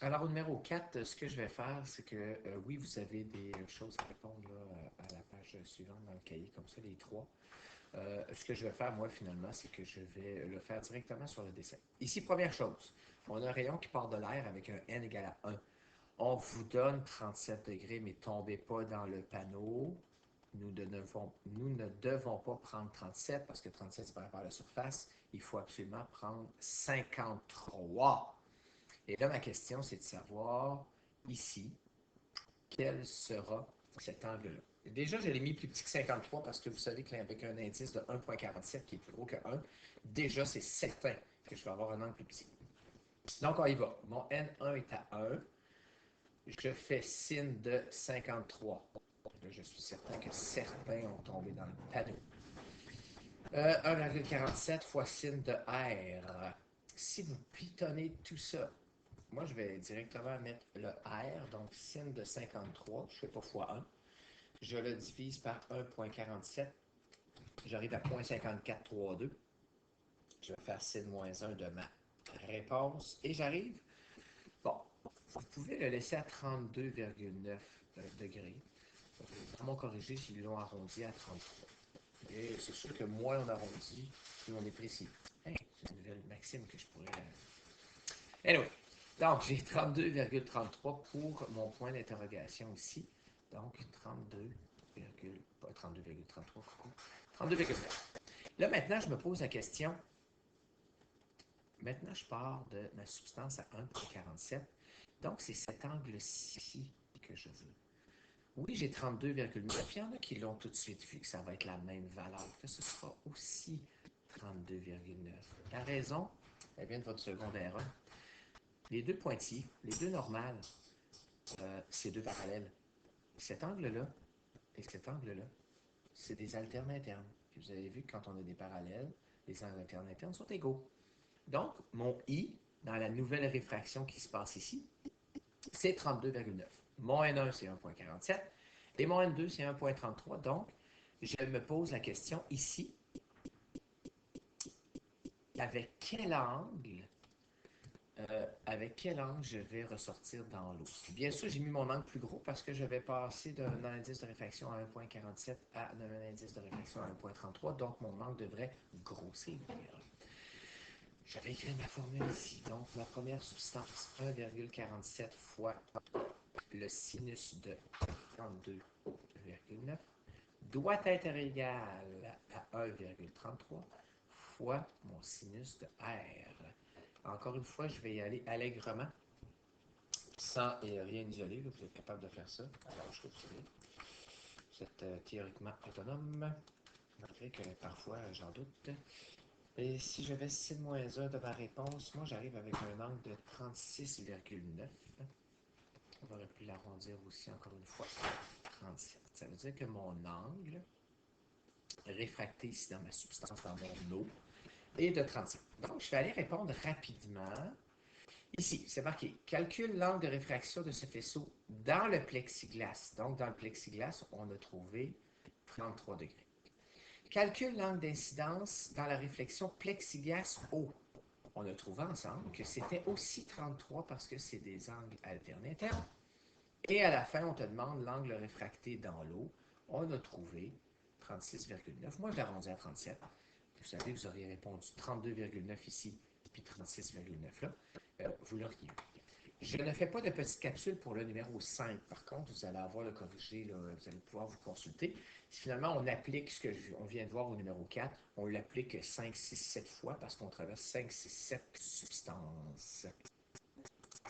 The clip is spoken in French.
Alors, au numéro 4, ce que je vais faire, c'est que oui, vous avez des choses à répondre là, à la page suivante dans le cahier, comme ça, les trois. Ce que je vais faire, moi, finalement, c'est que je vais le faire directement sur le dessin. Ici, première chose, on a un rayon qui part de l'air avec un n égale à 1. On vous donne 37 degrés, mais tombez pas dans le panneau. Nous ne devons pas prendre 37 parce que 37 c'est par rapport à la surface. Il faut absolument prendre 53. Et là, ma question, c'est de savoir ici, quel sera cet angle-là. Déjà, je l'ai mis plus petit que 53 parce que vous savez qu'avec un indice de 1,47 qui est plus gros que 1, déjà, c'est certain que je vais avoir un angle plus petit. Donc, on y va. Mon N1 est à 1. Je fais signe de 53. Là, je suis certain que certains ont tombé dans le panneau. 1,47 fois signe de R. Si vous pitonnez tout ça, moi, je vais directement mettre le R, donc signe de 53, je ne fais pas fois 1. Je le divise par 1,47. J'arrive à 0,5432. Je vais faire signe moins 1 de ma réponse. Et j'arrive. Bon, vous pouvez le laisser à 32,9 degrés. Dans mon corrigé, ils l'ont arrondi à 33. Et c'est sûr que moins on arrondit, plus on est précis. Hey, c'est une nouvelle maxime que je pourrais. Anyway, donc j'ai 32,33 pour mon point d'interrogation ici. Donc 32, pas 32,33, 32,9. Là maintenant, je me pose la question. Maintenant, je pars de ma substance à 1,47. Donc c'est cet angle-ci que je veux. Oui, j'ai 32,9. Il y en a qui l'ont tout de suite vu que ça va être la même valeur, que ce sera aussi 32,9. La raison, elle vient de votre secondaire 1. Les deux pointillés, les deux normales, c'est deux parallèles. Cet angle-là et cet angle-là, c'est des alternes internes. Puis vous avez vu que quand on a des parallèles, les angles alternes internes sont égaux. Donc, mon I, dans la nouvelle réfraction qui se passe ici, c'est 32,9. Mon N1, c'est 1,47 et mon N2, c'est 1,33. Donc, je me pose la question ici, avec quel angle je vais ressortir dans l'eau. Bien sûr, j'ai mis mon angle plus gros parce que je vais passer d'un indice de réfraction à 1,47 à un indice de réfraction à 1,33, donc mon angle devrait grossir. Je vais écrire ma formule ici. Donc, ma première substance, 1,47 fois le sinus de 32,9 doit être égal à 1,33 fois mon sinus de R. Encore une fois, je vais y aller allègrement, sans rien isoler. Vous êtes capable de faire ça. Alors, je trouve que vous êtes théoriquement autonome, malgré que parfois j'en doute. Et si je vais 6 moins 1 de ma réponse, moi j'arrive avec un angle de 36,9. On aurait pu l'arrondir aussi encore une fois. 37. Ça veut dire que mon angle réfracté ici dans ma substance, dans mon eau, est de 37. Donc, je vais aller répondre rapidement. Ici, c'est marqué « Calcule l'angle de réfraction de ce faisceau dans le plexiglas ». Donc, dans le plexiglas, on a trouvé 33 degrés. Calcule l'angle d'incidence dans la réflexion plexiglas-eau. On a trouvé ensemble que c'était aussi 33 parce que c'est des angles alternés internes. Et à la fin, on te demande l'angle réfracté dans l'eau. On a trouvé 36,9. Moi, je l'ai arrondi à 37. Vous savez, vous auriez répondu 32,9 ici, puis 36,9 là. Vous l'auriez eu. Je ne fais pas de petite capsule pour le numéro 5. Par contre, vous allez avoir le corrigé, là, vous allez pouvoir vous consulter. Si finalement on applique ce qu'on vient de voir au numéro 4, on l'applique 5, 6, 7 fois parce qu'on traverse 5, 6, 7 substances.